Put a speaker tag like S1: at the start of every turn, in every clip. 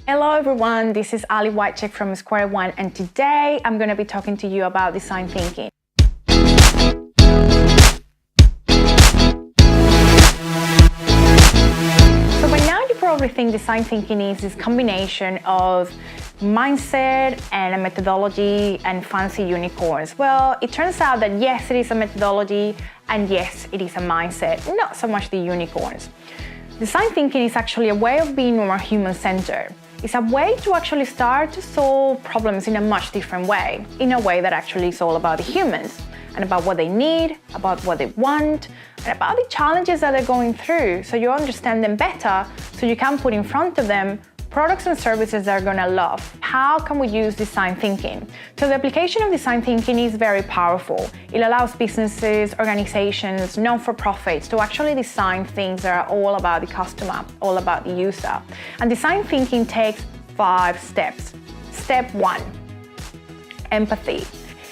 S1: Hello everyone, this is Wiecek from Square One, and today I'm going to be talking to you about design thinking. So by now you probably think design thinking is this combination of mindset and a methodology and fancy unicorns. Well, it turns out that yes, it is a methodology, and yes, it is a mindset, not so much the unicorns. Design thinking is actually a way of being more human-centered. It's a way to actually start to solve problems in a much different way, in a way that actually is all about the humans and about what they need, about what they want, and about the challenges that they're going through, so you understand them better, so you can put in front of them products and services they're gonna love. How can we use design thinking? So the application of design thinking is very powerful. It allows businesses, organizations, non-for-profits to actually design things that are all about the customer, all about the user. And design thinking takes 5 steps. Step 1, empathy.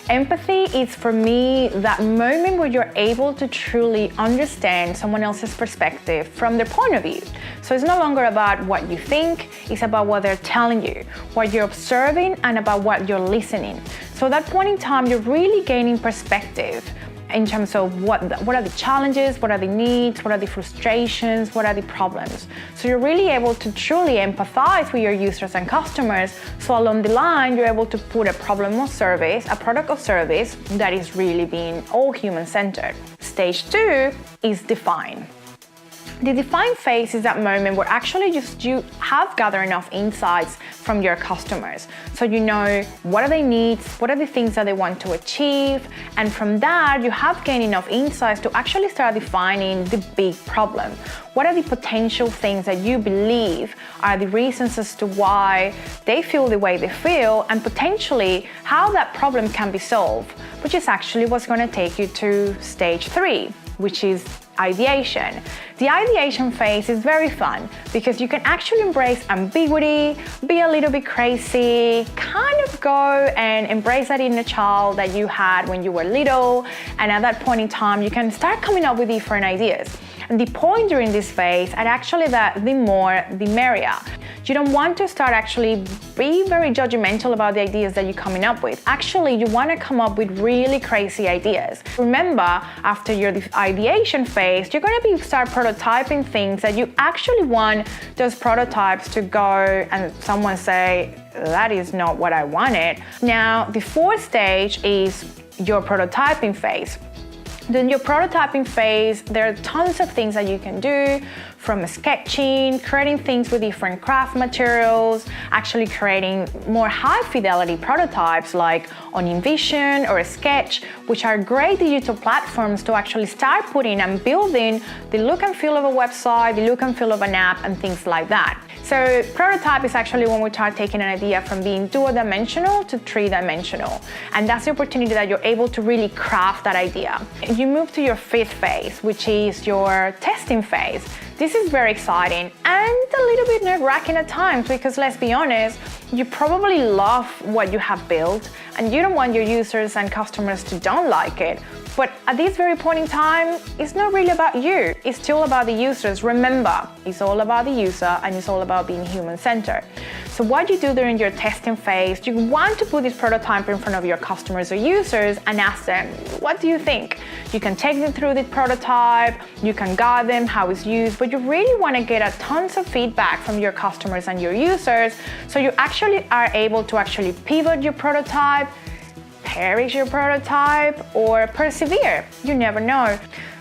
S1: Empathy is, for me, that moment where you're able to truly understand someone else's perspective from their point of view. So it's no longer about what you think, it's about what they're telling you, what you're observing, and about what you're listening. So at that point in time, you're really gaining perspective in terms of what are the challenges, what are the needs, what are the frustrations, what are the problems. So you're really able to truly empathize with your users and customers, so along the line you're able to put a problem or service, a product or service that is really being all human-centered. Stage 2 is define. The define phase is that moment where actually you have gathered enough insights from your customers. So you know what are their needs, what are the things that they want to achieve, and from that you have gained enough insights to actually start defining the big problem. What are the potential things that you believe are the reasons as to why they feel the way they feel, and potentially how that problem can be solved, which is actually what's going to take you to stage 3, which is ideation. The ideation phase is very fun because you can actually embrace ambiguity, be a little bit crazy, kind of go and embrace that inner child that you had when you were little, and at that point in time you can start coming up with different ideas. And the point during this phase is actually that the more the merrier. You don't want to start actually be very judgmental about the ideas that you're coming up with. Actually, you want to come up with really crazy ideas. Remember, after your ideation phase, you're going to start prototyping things that you actually want those prototypes to go and someone say, that is not what I wanted. Now, the 4th stage is your prototyping phase. Then your prototyping phase, there are tons of things that you can do, from sketching, creating things with different craft materials, actually creating more high fidelity prototypes like on Ideation or Sketch, which are great digital platforms to actually start putting and building the look and feel of a website, the look and feel of an app, and things like that. So prototype is actually when we start taking an idea from being 2-dimensional to 3-dimensional. And that's the opportunity that you're able to really craft that idea. You move to your 5th phase, which is your testing phase. This is very exciting and a little bit nerve-wracking at times because, let's be honest, you probably love what you have built and you don't want your users and customers to don't like it. But at this very point in time, it's not really about you. It's still about the users. Remember, it's all about the user and it's all about being human-centered. So what you do during your testing phase, you want to put this prototype in front of your customers or users and ask them, what do you think? You can take them through the prototype, you can guide them how it's used, but you really want to get tons of feedback from your customers and your users, so you actually are able to actually pivot your prototype, perish your prototype, or persevere. You never know.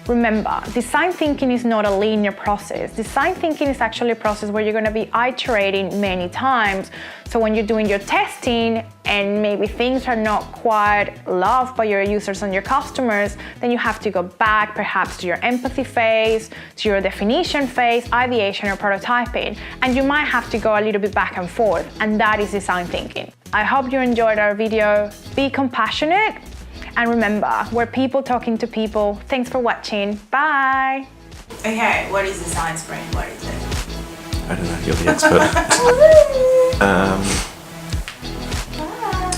S1: Remember, design thinking is not a linear process. Design thinking is actually a process where you're going to be iterating many times. So when you're doing your testing and maybe things are not quite loved by your users and your customers, then you have to go back perhaps to your empathy phase, to your definition phase, ideation, or prototyping. And you might have to go a little bit back and forth, and that is design thinking. I hope you enjoyed our video. Be compassionate. And remember, we're people talking to people. Thanks for watching. Bye.
S2: Okay, what is design sprint? What is it?
S3: I don't know, you're the expert.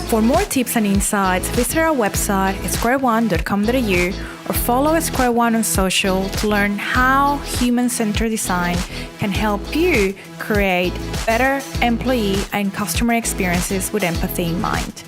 S1: For more tips and insights, visit our website at squareone.com.au or follow Square One on social to learn how human-centered design can help you create Better employee and customer experiences with empathy in mind.